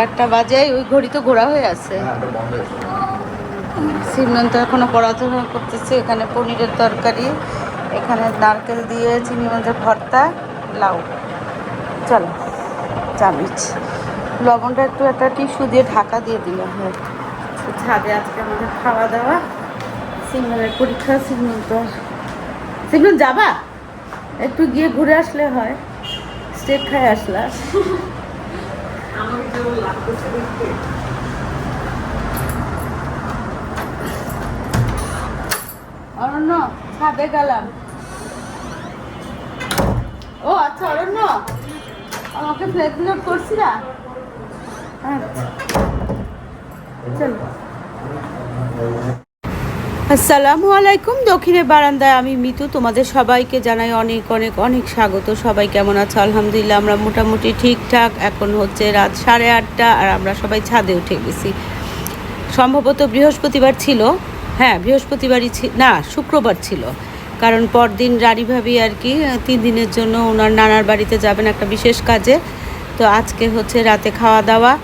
1:30 বাজে, ওই ঘড়ি তো ঘোরা হয়ে আছে। সিমরন তো এখনো পড়াশোনা করতেছে। এখানে পনিরের তরকারি, এখানে নারকেল দিয়ে চিংড়ি মাছের ভর্তা, লাউ। চলো চামিচ লবণটা একটু একটা টিস্যু দিয়ে ঢাকা দিয়ে দিলাম। ছাদে আজকে আমাদের খাওয়া দাওয়া। সিমরনের পরীক্ষা। সিমরন যাবা? একটু গিয়ে ঘুরে আসলে হয়, স্টেক খাই আসলা। অরণ্য ছাদে গেলাম। ও আচ্ছা অরণ্য, আমাকে ফ্ল্যাগ লোড করছি না। আচ্ছা চলো। আসসালামু আলাইকুম। দক্ষিণের বারান্দায় আমি মিতু, তোমাদের সবাইকে জানাই অনেক অনেক অনেক স্বাগত। সবাই কেমন আছো? আলহামদুলিল্লাহ আমরা মোটামুটি ঠিকঠাক। এখন হচ্ছে রাত 8:30 আর আমরা সবাই ছাদে উঠে গেছি। সম্ভবত বৃহস্পতিবার ছিল, হ্যাঁ বৃহস্পতিবারই না শুক্রবার ছিল, কারণ পরদিন রানী ভাবি আর কি 3 দিনের জন্য ওনার নানার বাড়িতে যাবেন একটা বিশেষ কাজে। তো আজকে হচ্ছে রাতে খাওয়া দাওয়া।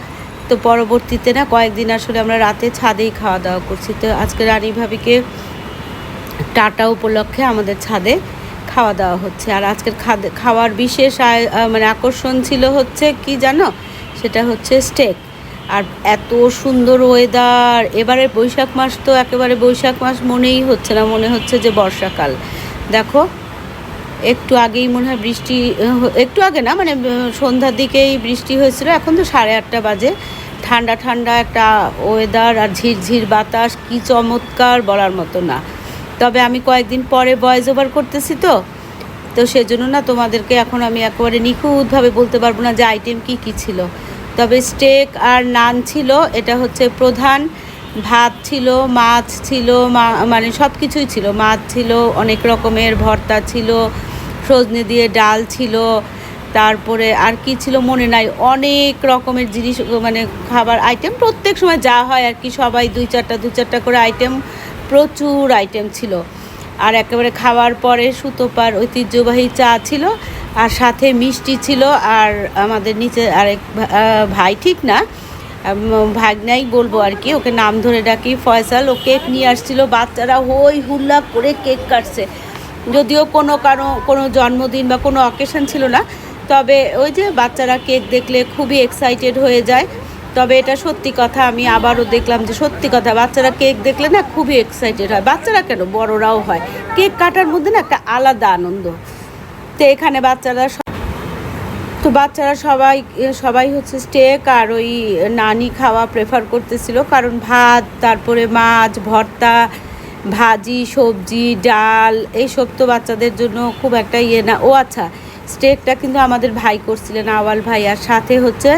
তো পরবর্তীতে না কয়েকদিন আসলে আমরা রাতে ছাদেই খাওয়া দাওয়া করছি। তো আজকে রানী ভাবিকে টাটা উপলক্ষে আমাদের ছাদে খাওয়া দাওয়া হচ্ছে। আর আজকের খাওয়ার বিশেষ মানে আকর্ষণ ছিল হচ্ছে কি জানো, সেটা হচ্ছে স্টেক। আর এত সুন্দর ওয়েদার, এবারে বৈশাখ মাস তো একেবারে বৈশাখ মাস মনেই হচ্ছে না, মনে হচ্ছে যে বর্ষাকাল। দেখো একটু আগেই মনে হয় বৃষ্টি, একটু আগে না মানে সন্ধ্যার দিকেই বৃষ্টি হয়েছিল। এখন তো 8:30 বাজে। ঠান্ডা ঠান্ডা একটা ওয়েদার আর ঝিরঝির বাতাস, কি চমৎকার বলার মতো না। তবে আমি কয়েকদিন পরে ভয়েস ওভার করতেছি তো সেজন্য না তোমাদেরকে এখন আমি একেবারে নিখুঁতভাবে বলতে পারবো না যে আইটেম কি কি ছিল। তবে স্টেক আর নান ছিল, এটা হচ্ছে প্রধান। ভাত ছিল, মাছ ছিল, মানে সব কিছুই ছিল। মাছ ছিল, অনেক রকমের ভর্তা ছিল, সজনে দিয়ে ডাল ছিল, তারপরে আর কি ছিল মনে নাই, অনেক রকমের জিনিস মানে খাবার আইটেম প্রত্যেক সময় যা হয় আর কি, সবাই 2-4টা করে আইটেম, প্রচুর আইটেম ছিল। আর একেবারে খাওয়ার পরে সুতোপার ঐতিহ্যবাহী চা ছিল, আর সাথে মিষ্টি ছিল। আর আমাদের নিচে আরেক ভাই, ঠিক না ভাগনাই বলবো আর কি, ওকে নাম ধরে ডাকি, ফয়সাল, ও কেক নিয়ে আসছিল। বাচ্চারা হই হুল্লা করে কেক কাটছে। যদিও কোনো জন্মদিন বা কোনো অকেশন ছিল না, তবে ওই যে বাচ্চারা কেক দেখলে খুবই এক্সাইটেড হয়ে যায়। তবে এটা সত্যি কথা, আমি আবারও দেখলাম যে সত্যি কথা, বাচ্চারা কেক দেখলে না খুবই এক্সাইটেড হয়। বাচ্চারা কেন, বড়রাও হয়। কেক কাটার মধ্যে না একটা আলাদা আনন্দ। তো এখানে বাচ্চারা সবাই হচ্ছে স্টেক আর ওই নানি খাওয়া প্রেফার করতেছিল, কারণ ভাত, তারপরে মাছ, ভর্তা, ভাজি, সবজি, ডাল, এইসব তো বাচ্চাদের জন্য খুব একটা ইয়ে না। ও আচ্ছা, স্টেকটা কিন্তু আমাদের ভাই করছিলেন, আওয়াল ভাই, আর সাথে হচ্ছে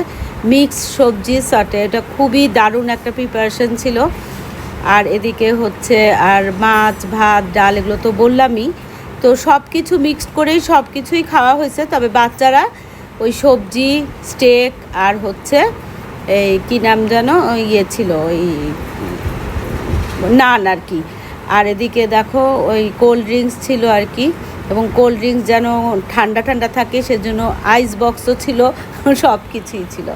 মিক্স সবজি সাটে। এটা খুবই দারুণ একটা প্রিপারেশন ছিল। আর এদিকে হচ্ছে আর মাছ, ভাত, ডাল, এগুলো তো বললামই। তো সব কিছু মিক্সড করেই সব কিছুই খাওয়া হয়েছে। তবে বাচ্চারা ওই সবজি, স্টেক আর হচ্ছে এই কী নাম যেন ইয়ে ছিল, ওই নান আর কি। আর এদিকে দেখো ওই কোল্ড ড্রিঙ্কস ছিল আর কি, এবং কোল্ড ড্রিঙ্কস যেন ঠান্ডা ঠান্ডা থাকে সেজন্য আইস বক্সও ছিল, সব কিছুই ছিল।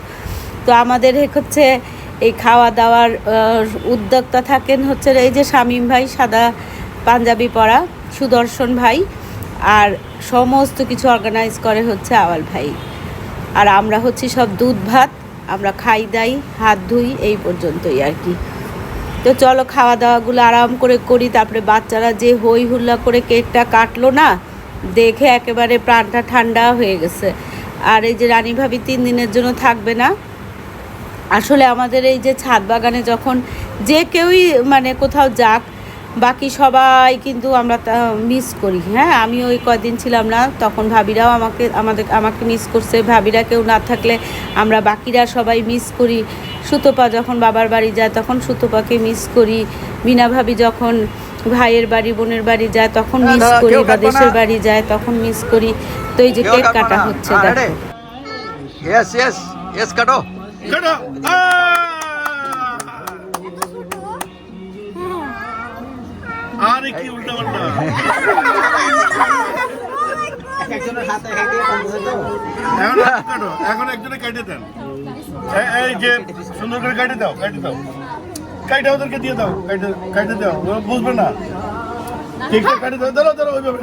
তো আমাদের হচ্ছে এই খাওয়া দাওয়ার উদ্যোক্তা থাকেন হচ্ছে এই যে শামীম ভাই, সাদা পাঞ্জাবি পরা, সুদর্শন ভাই, আর সমস্ত কিছু অর্গানাইজ করে হচ্ছে আওয়াল ভাই। আর আমরা হচ্ছে সব দুধ ভাত, আমরা খাই দাই, হাত ধুই, এই পর্যন্তই আর কি। তো চলো খাওয়া দাওয়াগুলো আরাম করে করি। তারপরে বাচ্চারা যে হই হুল্লা করে কেকটা কাটলো না, দেখে একেবারে প্রাণটা ঠান্ডা হয়ে গেছে। আর এই যে রানী ভাবি 3 দিনের জন্য থাকবে না। আসলে আমাদের এই যে ছাদ বাগানে যখন যে কেউই মানে কোথাও যাক, বাকি সবাই কিন্তু আমরা মিস করি। হ্যাঁ, আমি ওই কয়দিন ছিলাম না, তখন ভাবিরাও আমাকে মিস করছে। ভাবিরা কেউ না থাকলে আমরা বাকিরা সবাই মিস করি। সুতপা যখন বাবার বাড়ি যায় তখন সুতপাকে মিস করি। মিনা ভাবি যখন ভাইয়ের বাড়ি, বোনের বাড়ি যায় তখন মিস করি, বা দেশের বাড়ি যায় তখন মিস করি। তো এই যে কেক কাটা হচ্ছে, দেখো। यस यस यस काटो काटो আরে কি উল্টা পাল্টা একজনের হাতে হেঁটে এখন কাটো, এখন একজনে কেটে দেন। এই যে সুন্দর করে কাটে দাও কাইটা ওদেরকে দিয়ে দাও কাইটে দাও ওরা বুঝবে না কেকটা কাটে দাও দাঁড়াও ওইভাবে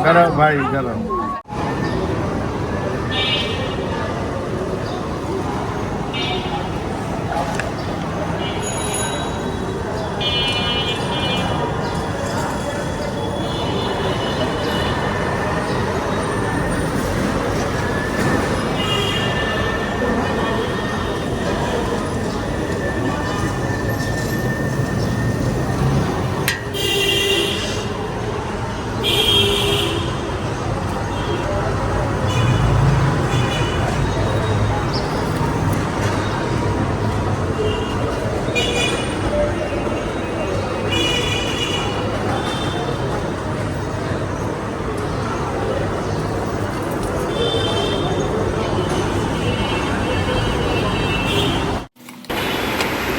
দাঁড়াও ভাই দাঁড়াও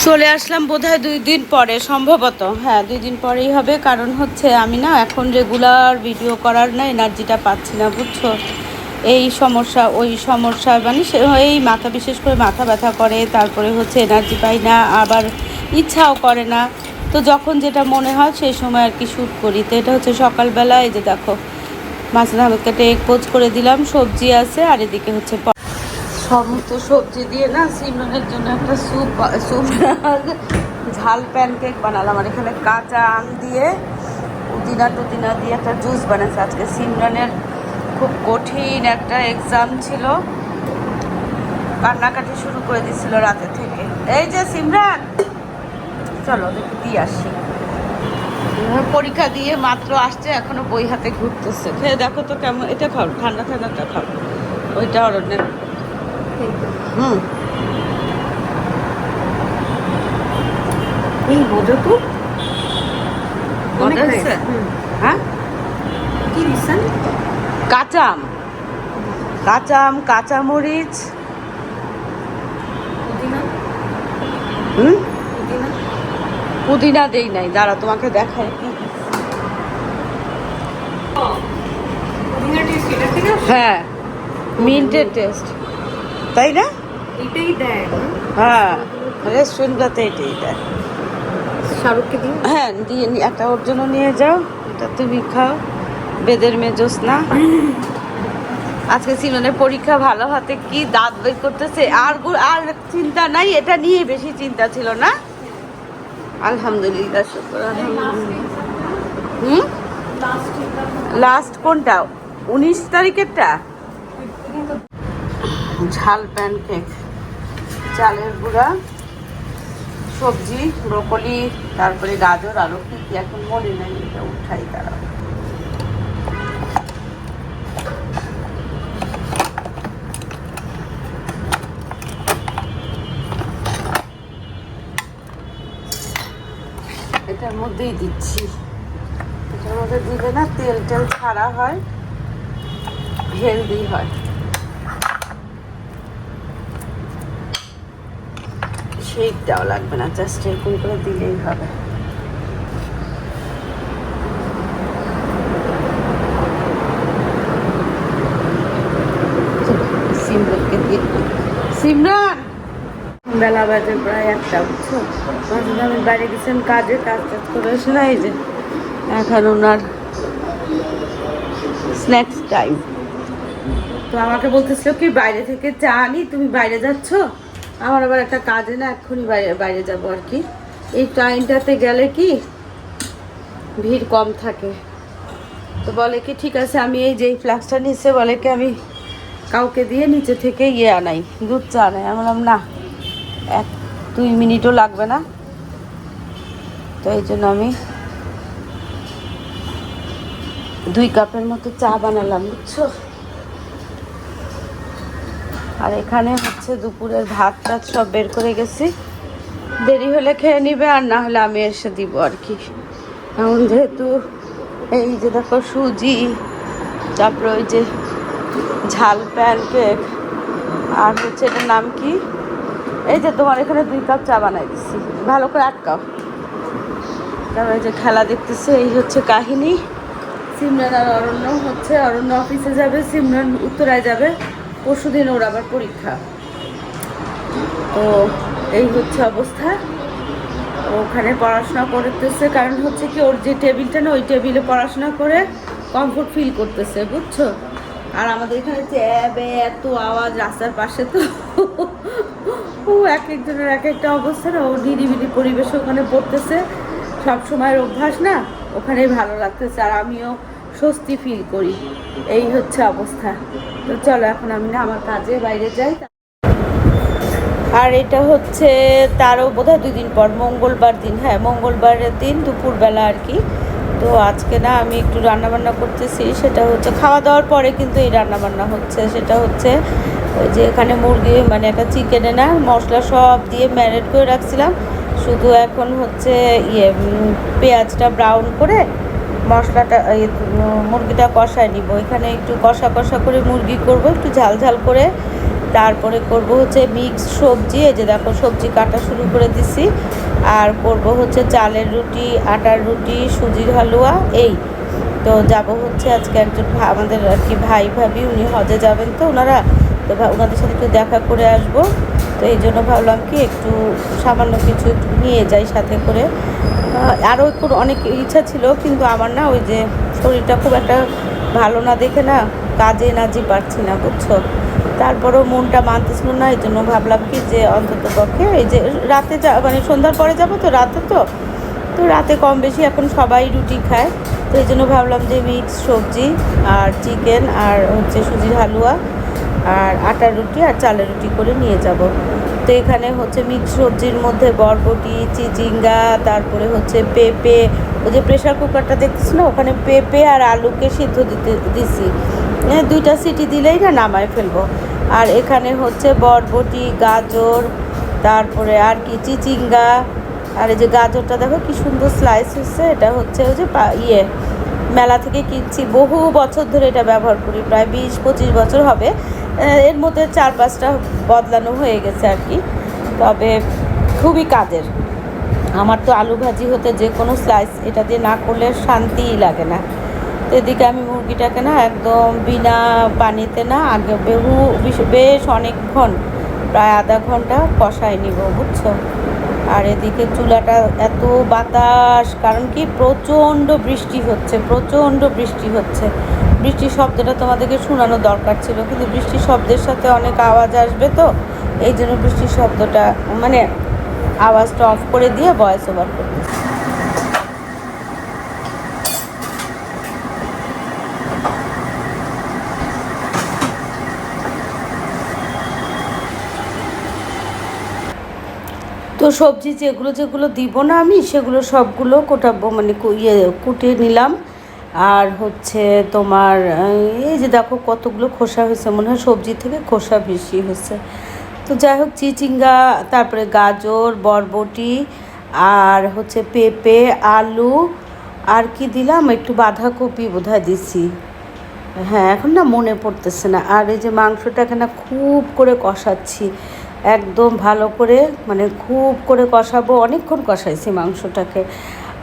চলে আসলাম বোধহয় 2 দিন পরে, সম্ভবত হ্যাঁ 2 দিন পরেই হবে। কারণ হচ্ছে আমি না এখন রেগুলার ভিডিও করার না এনার্জিটা পাচ্ছি না, বুঝছো। এই সমস্যা ওই সমস্যা, মানে এই মাথা, বিশেষ করে মাথা ব্যথা করে, তারপরে হচ্ছে এনার্জি পাই না, আবার ইচ্ছাও করে না। তো যখন যেটা মনে হয় সেই সময় আর কি শ্যুট করি। তো এটা হচ্ছে সকালবেলা, এই যে দেখো মাছনা কেটে পোজ করে দিলাম, সবজি আছে, আর এদিকে হচ্ছে সমস্ত সবজি দিয়ে না সিমরনের জন্য একটা স্যুপ ঝাল প্যানকেক বানালাম। আর এখানে কাঁচা আম দিয়ে পুদিনা দিয়ে একটা জুস বানাচ্ছে। আজকে সিমরনের খুব কঠিন একটা এক্সাম ছিল, কান্নাকাটি শুরু করে দিছিল রাতে থেকে। এই যে সিমরান, চলো দেখি দিয়ে আসি। পরীক্ষা দিয়ে মাত্র আসছে, এখনো বই হাতে ঘুরতেছে। খেয়ে দেখো তো কেমন, এটা খাও, ঠান্ডাটা খাও, ওইটা অরণ্যের। বোঝো তো হ্যাঁ, কি দিচ্ছেন? কাঁচা আম, কাঁচামরিচ, পুদিনা দেই নাই, দাঁড়া তোমাকে দেখাই। হ্যাঁ, মিন্টের টেস্ট, তাই না? এটাই দেয়। হ্যাঁ, রেস্টুরেন্টগুলোতে এটাই দেয়। শাহরুখকে দিন। হ্যাঁ, দিয়ে একটা ওর জন্য নিয়ে যাও, এটা তুমি খাও। বেদের মেজোস না। আজকে সিমনের পরীক্ষা ভালো হাতে কি দাঁত বের করতেছে, আর চিন্তা নাই, এটা নিয়ে বেশি চিন্তা ছিল না। আলহামদুলিল্লাহ, শুকর আলহামদুলিল্লাহ। লাস্ট কোনটা? 19 তারিখেরটা? ঝাল প্যানকেক, চালের গুঁড়া, সবজি, ব্রোকলি, তারপরে গাজর, আরও কি কি এখন মনে নেই, এটা উঠাই তারা। এটার মধ্যেই দিচ্ছি, এটার মধ্যে দিলে না তেল ছাড়া হয়, হেলদি হয়। শেকটাও লাগবে না, জাস্ট এরকম করে দিলেই হবে। সিমরনকে দিয়ে, সিমরন বেলা বাজে প্রায় 1টা, বুঝছো। আমি বাইরে গেছিলাম কাজে, কাজ করে আসলে এই যে এখন ওনার স্ন্যাক্স টাইম। তো আমাকে বলতেছিল কি বাইরে থেকে চা আনি, তুমি বাইরে যাচ্ছ? আমার আবার একটা কাজে না এক্ষুনি বাইরে যাবো আর কি। এই টাইমটাতে গেলে কি ভিড় কম থাকে। তো বলে কি ঠিক আছে, আমি এই যে ফ্লাক্সটা নিচ্ছে, বলে কি আমি কাউকে দিয়ে নিচে থেকে আনাই, দুধ চা আনাই। আমি বললাম না, 1-2 মিনিটও লাগবে না। তো এই জন্য আমি 2 কাপের মতো চা বানালাম, বুঝছো। আর এখানে হচ্ছে দুপুরের ভাত টাত সব বের করে গেছি, দেরি হলে খেয়ে নিবে, আর না হলে আমি এসে দিব আর কি। এখন যেহেতু এই যে দেখো সুজি, তারপরে ওই যে ঝাল প্যানকেক, আর হচ্ছে এটার নাম কি, এই যে তোমার এখানে 2 কাপ চা বানাই দিচ্ছি, ভালো করে আটকাও। তারপরে যে খেলা দেখতেছে, এই হচ্ছে কাহিনী। সিমরান আর অরণ্য হচ্ছে, অরণ্য অফিসে যাবে, সিমরান উত্তরায় যাবে। পরশুদিন ওর আবার পরীক্ষা। তো এই হচ্ছে অবস্থা। ওখানে পড়াশোনা করতেছে, কারণ হচ্ছে কি ওর যে টেবিলটা না, ওই টেবিলে পড়াশোনা করে কমফোর্ট ফিল করতেছে, বুঝছো। আর আমাদের এখানে জ্যাবে এত আওয়াজ রাস্তার পাশে, তো ও এক একজনের এক একটা অবস্থা না। ও নিরিবিলি পরিবেশে ওখানে পড়তেছে, সব সময়ের অভ্যাস না, ওখানেই ভালো লাগতেছে। আর আমিও স্বস্তি ফিল করি। এই হচ্ছে অবস্থা। তো চলো এখন আমি না আমার কাজে বাইরে যাই। আর এটা হচ্ছে তারও বোধহয় 2 দিন পর, মঙ্গলবার দিন, হ্যাঁ মঙ্গলবারের দিন দুপুরবেলা আর কি। তো আজকে না আমি একটু রান্নাবান্না করতেছি, সেটা হচ্ছে খাওয়া দাওয়ার পরে কিন্তু এই রান্নাবান্না হচ্ছে। সেটা হচ্ছে ওই যে এখানে মুরগি মানে একটা চিকেনে না মশলা সব দিয়ে ম্যারিনেট করে রাখছিলাম, শুধু এখন হচ্ছে পেঁয়াজটা ব্রাউন করে মশলাটা মুরগিটা কষায় নিব। এখানে একটু কষা কষা করে মুরগি করব, একটু ঝাল ঝাল করে। তারপরে করব হচ্ছে মিক্স সবজি, এই যে দেখো সবজি কাটা শুরু করে দিছি। আর করব হচ্ছে চালের রুটি, আটার রুটি, সুজির হালুয়া। এই তো যাব হচ্ছে আজকে একজন আমাদের আর কি ভাই ভাবি, উনি হজে যাবেন, তো ওনারা, তো ওনাদের সাথে একটু দেখা করে আসব। তো এই জন্য ভাবলাম কি একটু সামান্য কিছু একটু নিয়ে যাই সাথে করে। আরও একটু অনেক ইচ্ছা ছিল, কিন্তু আমার না ওই যে শরীরটা খুব একটা ভালো না দেখে না কাজে নাজি পারছি না, বুঝছো। তারপরেও মনটা মানতেছিল না, এই জন্য ভাবলাম কি যে অন্তত পক্ষে এই যে রাতে মানে সন্ধ্যার পরে যাব, তো রাতে তো রাতে কম বেশি এখন সবাই রুটি খায়। তো এই জন্য ভাবলাম যে মিক্স সবজি আর চিকেন আর হচ্ছে সুজির হালুয়া আর আটার রুটি আর চালের রুটি করে নিয়ে যাব। তো এখানে হচ্ছে মিক্স সবজির মধ্যে বরবটি, চিচিঙ্গা, তারপরে হচ্ছে পেঁপে, ওই যে প্রেশার কুকারটা দেখতেছি না, ওখানে পেঁপে আর আলুকে সিদ্ধ দিছি। 2টা সিটি দিলেই না নামায় ফেলবো। আর এখানে হচ্ছে বরবটি, গাজর, তারপরে আর কি চিচিঙ্গা। আর এই যে গাজরটা দেখো কি সুন্দর স্লাইস হচ্ছে। এটা হচ্ছে ওই যে মেলা থেকে কিনছি, বহু বছর ধরে এটা ব্যবহার করি, প্রায় 20-25 বছর হবে। এর মধ্যে 4-5টা বদলানো হয়ে গেছে আর কি, তবে খুবই কাজের। আমার তো আলু ভাজি হতে যে কোনো স্লাইস এটা দিয়ে না করলে শান্তিই লাগে না। তো এদিকে আমি মুরগিটাকে না একদম বিনা পানিতে না আগে বেশ অনেকক্ষণ, প্রায় আধা ঘন্টা কষায় নিব, বুঝছো। আর এদিকে চুলাটা এত বাতাস, কারণ কি প্রচণ্ড বৃষ্টি হচ্ছে, বৃষ্টির শব্দটা তোমাদেরকে শোনানো দরকার ছিল, কিন্তু বৃষ্টির শব্দের সাথে অনেক আওয়াজ আসবে, তো এই জন্য বৃষ্টির শব্দটা মানে আওয়াজটা অফ করে দিয়ে ভয়েস ওভার করতেছি। তো সবজি যেগুলো দিব না আমি, সেগুলো সবগুলো কোটাবো, মানে কুটিয়ে নিলাম। আর হচ্ছে তোমার এই যে দেখো কতগুলো খোসা হয়েছে, মনে হয় সবজি থেকে খোসা বেশি হয়েছে। তো যাই হোক, চিচিঙ্গা, তারপরে গাজর, বরবটি, আর হচ্ছে পেঁপে, আলু, আর কি দিলাম, একটু বাঁধাকপি বোধহয় দিছি, হ্যাঁ এখন না মনে পড়তেছে না। আর এই যে মাংসটাকে না খুব করে কষাচ্ছি, একদম ভালো করে, মানে খুব করে কষাবো, অনেকক্ষণ কষাইছি মাংসটাকে।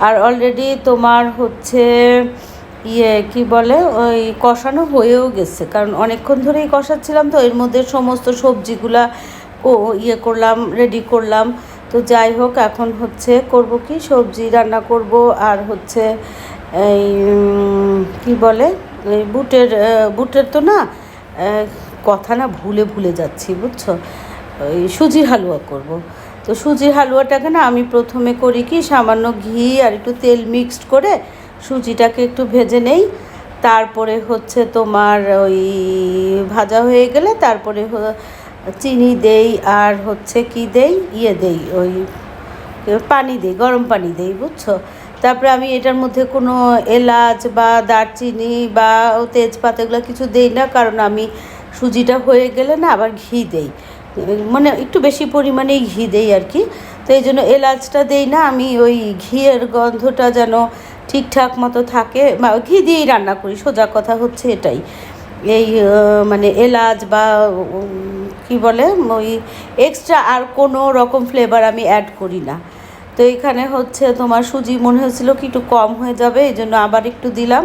আর অলরেডি তোমার হচ্ছে কি বলে ওই কষানো হয়েও গেছে, কারণ অনেকক্ষণ ধরেই কষাচ্ছিলাম, তো এর মধ্যে সমস্ত সবজিগুলা করলাম, রেডি করলাম। তো যাই হোক, এখন হচ্ছে করব কি সবজি রান্না করব। আর হচ্ছে এই কি বলে এই বুটের তো না কথা না ভুলে যাচ্ছি, বুঝছো। ওই সুজির হালুয়া করব। তো সুজির হালুয়াটাকে না আমি প্রথমে করি কি সামান্য ঘি আর একটু তেল মিক্সড করে সুজিটাকে একটু ভেজে নেই। তারপরে হচ্ছে তোমার ওই ভাজা হয়ে গেলে তারপরে চিনি দেই, আর হচ্ছে কি দেই দেই ওই পানি দেই, গরম পানি দেই, বুঝছো। তারপরে আমি এটার মধ্যে কোনো এলাচ বা দারচিনি বা তেজপাতা এগুলো কিছু দেই না, কারণ আমি সুজিটা হয়ে গেলে না আবার ঘি দেই, মানে একটু বেশি পরিমাণেই ঘি দেই আর কি। তো এই জন্য এলাচটা দেই না আমি, ওই ঘিয়ের গন্ধটা যেন ঠিকঠাক মতো থাকে, ঘি দিয়েই রান্না করি, সোজা কথা হচ্ছে এটাই। এই মানে এলাচ বা কি বলে ওই এক্সট্রা আর কোনো রকম ফ্লেভার আমি অ্যাড করি না। তো এখানে হচ্ছে তোমার সুজি মনে হয়েছিল কি একটু কম হয়ে যাবে, এই জন্য আবার একটু দিলাম।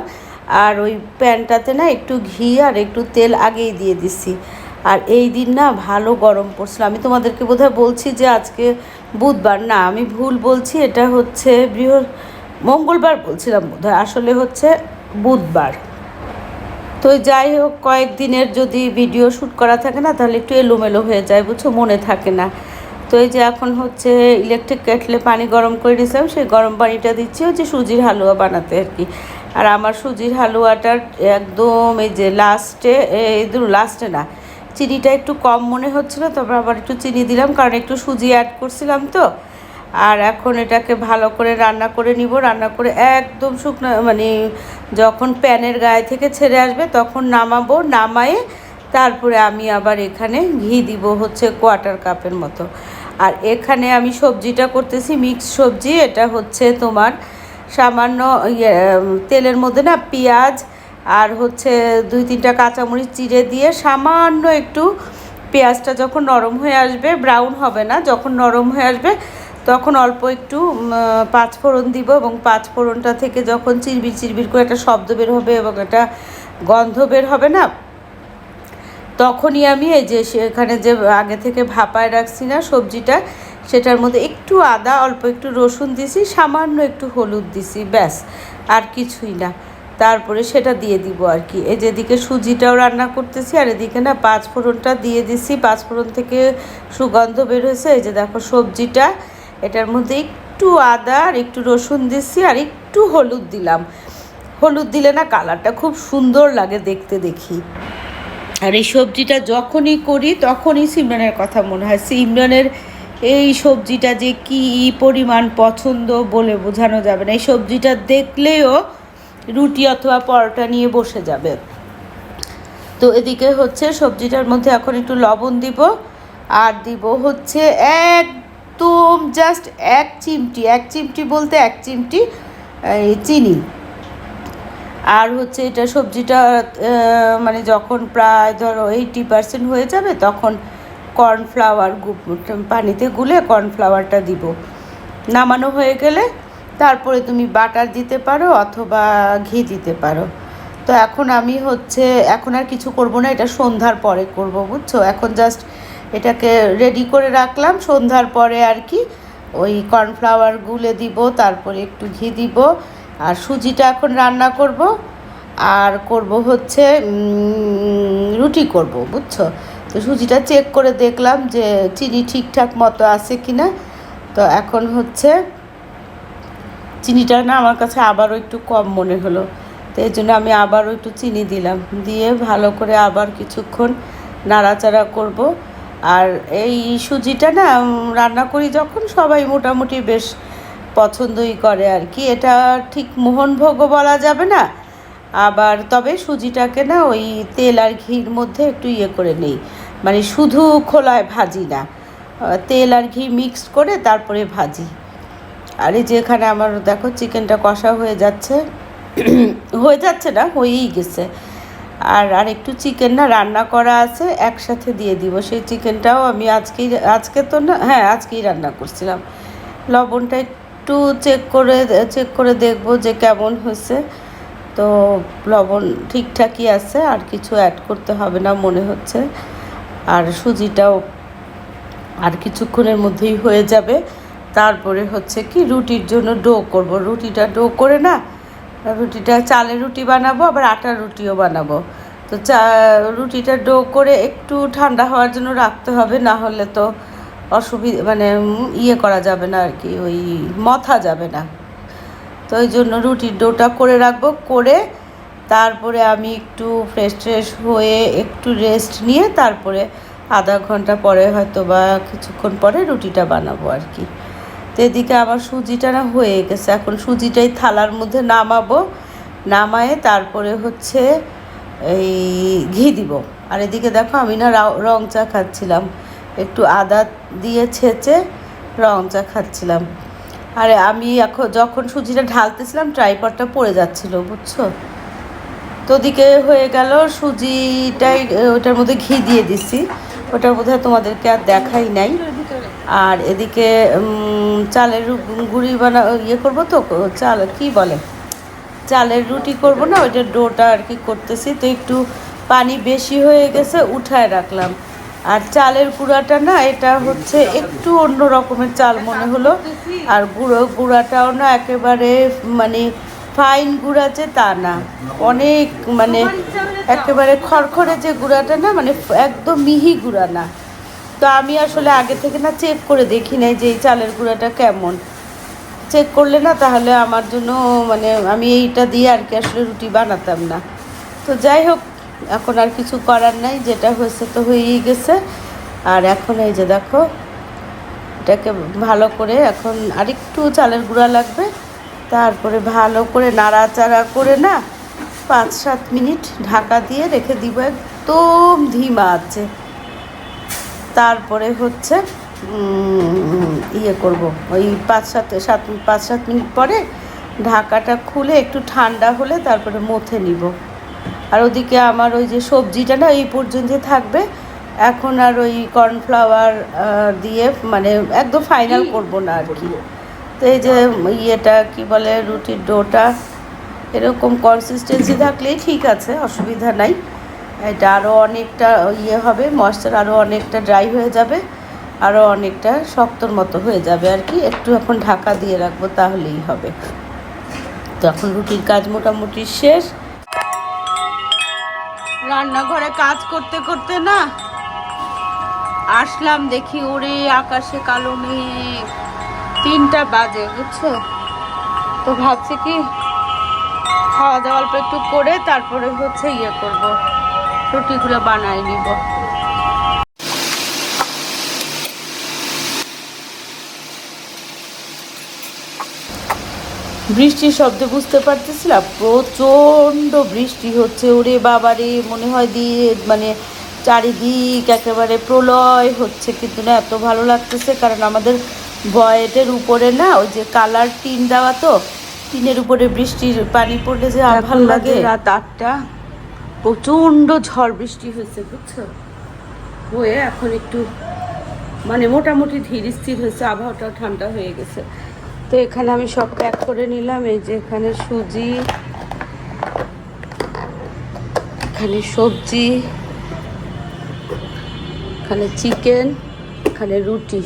আর ওই প্যানটাতে না একটু ঘি আর একটু তেল আগেই দিয়ে দিছি। আর এই দিন না ভালো গরম পড়ছিল। আমি তোমাদেরকে বোধহয় বলছি যে আজকে বুধবার, না আমি ভুল বলছি, এটা হচ্ছে মঙ্গলবার বলছিলাম বোধহয়, আসলে হচ্ছে বুধবার। তো যাই হোক, কয়েকদিনের যদি ভিডিও শ্যুট করা থাকে না তাহলে একটু এলোমেলো হয়ে যায়, বুঝছো, মনে থাকে না। তো এই যে এখন হচ্ছে ইলেকট্রিক কেটলে পানি গরম করে দিয়েছিলাম, সেই গরম পানিটা দিচ্ছি হচ্ছে সুজির হালুয়া বানাতে আর কি। আর আমার সুজির হালুয়াটার একদম এই যে লাস্টে না, চিনিটা একটু কম মনে হচ্ছিলো, তারপর আবার একটু চিনি দিলাম কারণ একটু সুজি অ্যাড করছিলাম তো। আর এখন এটাকে ভালো করে রান্না করে নিব, রান্না করে একদম শুকনো মানে যখন প্যানের গায়ে থেকে ছেড়ে আসবে তখন নামাবো, নামায়ে তারপরে আমি আবার এখানে ঘি দিব হচ্ছে 1/4 কাপের মতো। আর এখানে আমি সবজিটা করতেছি মিক্স সবজি। এটা হচ্ছে তোমার সামান্য তেলের মধ্যে না পেঁয়াজ আর হচ্ছে 2-3টা কাঁচামরিচ চিড়ে দিয়ে সামান্য একটু, পেঁয়াজটা যখন নরম হয়ে আসবে, ব্রাউন হবে না, যখন নরম হয়ে আসবে তখন অল্প একটু 5 ফোড়ন দিব, এবং 5 ফোড়নটা থেকে যখন চিরবির চিরবির করে একটা শব্দ বের হবে এবং একটা গন্ধ বের হবে না, তখনই আমি এই যে সেখানে যে আগে থেকে ভাপায় রাখছি না সবজিটা, সেটার মধ্যে একটু আদা, অল্প একটু রসুন দিছি, সামান্য একটু হলুদ দিছি, ব্যাস, আর কিছুই না। তারপরে সেটা দিয়ে দিব আর কি। এই যেদিকে সুজিটাও রান্না করতেছি আর এদিকে না 5 ফোড়নটা দিয়ে দিছি, 5 ফোড়ন থেকে সুগন্ধ বের হয়েছে। এই যে দেখো সবজিটা, এটার মধ্যে একটু আদা আর একটু রসুন দিছি আর একটু হলুদ দিলাম। হলুদ দিলে না কালারটা খুব সুন্দর লাগে দেখতে, দেখি। আর এই সবজিটা যখনই করি তখনই সিমরানের কথা মনে হয়। সিমরানের এই সবজিটা যে কি পরিমাণ পছন্দ বলে বোঝানো যাবে না। এই সবজিটা দেখলেও রুটি অথবা পরোটা নিয়ে বসে যাবে। তো এদিকে হচ্ছে সবজিটার মধ্যে এখন একটু লবণ দিব, আর দিব হচ্ছে একদম জাস্ট 1 চিমটি বলতে 1 চিমটি চিনি। আর হচ্ছে এটা সবজিটা মানে যখন প্রায় ধরো 80% হয়ে যাবে তখন কর্নফ্লাওয়ার পানিতে গুলে কর্নফ্লাওয়ারটা দিব। নামানো হয়ে গেলে তারপরে তুমি বাটার দিতে পারো অথবা ঘি দিতে পারো। তো এখন আমি হচ্ছে এখন আর কিছু করব না, এটা সন্ধ্যার পরে করব, বুঝছো। এখন জাস্ট এটাকে রেডি করে রাখলাম, সন্ধ্যার পরে আর কি ওই কর্নফ্লাওয়ার গুলে দিব, তারপরে একটু ঘি দিব। আর সুজিটা এখন রান্না করব, আর করব হচ্ছে রুটি করব, বুঝছো। তো সুজিটা চেক করে দেখলাম যে চিনি ঠিকঠাক মতো আছে কিনা। তো এখন হচ্ছে চিনিটা না আমার কাছে আবারও একটু কম মনে হলো, তো এই জন্য আমি আবারও একটু চিনি দিলাম, দিয়ে ভালো করে আবার কিছুক্ষণ নাড়াচাড়া করব। আর এই সুজিটা না রান্না করি যখন সবাই মোটামুটি বেশ পছন্দই করে আর কি। এটা ঠিক মোহনভোগও বলা যাবে না, আবার তবে সুজিটাকে না ওই তেল আর ঘির মধ্যে একটু করে নেই, মানে শুধু খোলায় ভাজি না, তেল আর ঘি মিক্সড করে তারপরে ভাজি। আর এই যে এখানে আমার দেখো চিকেনটা কষা হয়ে যাচ্ছে না, হয়েই গেছে। আর একটু চিকেন না রান্না করা আছে, একসাথে দিয়ে দিব। সেই চিকেনটাও আমি আজকেই রান্না করছিলাম। লবণটা একটু চেক করে দেখব যে কেমন হয়েছে। তো লবণ ঠিকঠাকই আছে, আর কিছু অ্যাড করতে হবে না মনে হচ্ছে। আর সুজিটাও আর কিছুক্ষণের মধ্যেই হয়ে যাবে। তারপরে হচ্ছে কি রুটির জন্য ডো করব। রুটিটা ডো করে না, রুটিটা চালের রুটি বানাবো, আবার আটার রুটিও বানাবো। তো রুটিটা ডো করে একটু ঠান্ডা হওয়ার জন্য রাখতে হবে, না হলে তো মানে করা যাবে না আর কি, ওই মথা যাবে না। তো ওই জন্য রুটির ডোটা করে রাখবো, করে তারপরে আমি একটু ফ্রেশ হয়ে একটু রেস্ট নিয়ে তারপরে আধা ঘন্টা পরে হয়তো বা কিছুক্ষণ পরে রুটিটা বানাবো আর কি। তো এদিকে আমার সুজিটা না হয়ে গেছে, এখন সুজিটাই থালার মধ্যে নামায়ে তারপরে হচ্ছে এই ঘি দিব। আর এদিকে দেখো আমি না রং চা খাচ্ছিলাম, একটু আদা দিয়ে ছেঁচে রং চা খাচ্ছিলাম। আরে আমি এখন যখন সুজিটা ঢালতেছিলাম ট্রাইপডটা পড়ে যাচ্ছিলো, বুঝছো। তো ওদিকে হয়ে গেল, সুজিটাই ওটার মধ্যে ঘি দিয়ে দিছি, ওটার মধ্যে তোমাদেরকে আর দেখাই নাই। আর এদিকে চালের গুঁড়ি করবো তো, চাল কি বলে, চালের রুটি করব না, ওইটা ডোটা আর কি করতেছি। তো একটু পানি বেশি হয়ে গেছে, উঠায় রাখলাম। আর চালের গুঁড়াটা না, এটা হচ্ছে একটু অন্য রকমের চাল মনে হলো। আর গুঁড়াটাও না একেবারে মানে ফাইন গুঁড়া যে তা না, অনেক মানে একেবারে খড়খড়ে যে গুঁড়াটা না, মানে একদম মিহি গুঁড়া না। তো আমি আসলে আগে থেকে না চেক করে দেখি নাই যে এই চালের গুঁড়াটা কেমন। চেক করলে না তাহলে আমার জন্য মানে আমি এইটা দিয়ে আর কি আসলে রুটি বানাতাম না। তো যাই হোক, এখন আর কিছু করার নাই, যেটা হয়েছে তো হয়েই গেছে। আর এখন এই যে দেখো, এটাকে ভালো করে এখন আরেকটু চালের গুঁড়া লাগবে, তারপরে ভালো করে নাড়াচাড়া করে না 5-7 মিনিট ঢাকা দিয়ে রেখে দিব একদম ধিমা আছে। তারপরে হচ্ছে ইয়ে করব, ওই 5-7 মিনিট পরে ঢাকাটা খুলে একটু ঠান্ডা হলে তারপরে মথে নিব। আর ওদিকে আমার ওই যে সবজিটা না এই পর্যন্ত থাকবে। এখন আর ওই কর্নফ্লাওয়ার দিয়ে মানে একদম ফাইনাল করব না আর কি। তো এই যে ইয়েটা কি বলে, রুটির ডোটা এরকম কনসিস্টেন্সি থাকলেই ঠিক আছে, অসুবিধা নাই। এটা আরও অনেকটা ইয়ে হবে, ময়েশ্চার আরও অনেকটা ড্রাই হয়ে যাবে, আরও অনেকটা শক্তর মতো হয়ে যাবে আর কি। একটু এখন ঢাকা দিয়ে রাখবো, তাহলেই হবে। তো এখন রুটির কাজ মোটামুটি শেষ। রান্নাঘরে কাজ করতে করতে না আসলাম, দেখি ওরে আকাশে কালো মেঘ, 3টা বাজে বুঝছো। তো ভাবছি কি খাওয়া দাওয়া অল্প একটু করে তারপরে হচ্ছে ইয়ে করব, রুটিগুলো বানাই নিব। বৃষ্টির শব্দে বুঝতে পারতেছিলাম প্রচণ্ড বৃষ্টি হচ্ছে। ওরে বাবারে, মনে হয় দিয়ে মানে চারিদিক একেবারে প্রলয় হচ্ছে। কিন্তু না এত ভালো লাগতেছে, কারণ আমাদের বয়েটের উপরে না ওই যে কালার টিন দেওয়া, তো টিনের উপরে বৃষ্টির পানি পড়লে যে ভালো লাগে। রাত 8টা, প্রচণ্ড ঝড় বৃষ্টি হয়েছে বুঝছো। হয়ে এখন একটু মানে মোটামুটি ধীর স্থির হয়েছে, আবহাওয়াটা ঠান্ডা হয়ে গেছে। তো এখানে আমি সব প্যাক করে নিলাম। এই যে এখানে সুজি, এখানে সবজি, এখানে চিকেন, এখানে রুটি,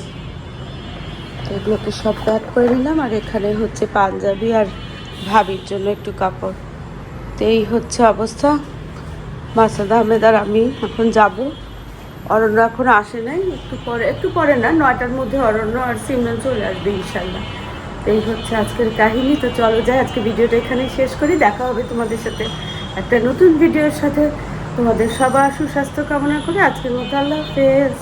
তো এগুলোকে সব প্যাক করে নিলাম। আর এখানে হচ্ছে পাঞ্জাবি আর ভাবির জন্য একটু কাপড়। তো এই হচ্ছে অবস্থা। মাসাদ আহমেদ আর আমি এখন যাব। অরণ্য এখন আসে নাই, একটু পরে না 9টার মধ্যে অরণ্য আর সিমরান চলে আসবে ইনশাল্লাহ। তো এই হচ্ছে আজকের কাহিনী। তো চলো যাই, আজকে ভিডিওটা এখানেই শেষ করি। দেখা হবে তোমাদের সাথে একটা নতুন ভিডিওর সাথে। তোমাদের সবার সুস্বাস্থ্য কামনা করে আজকের মতো আল্লাহ হাফেজ।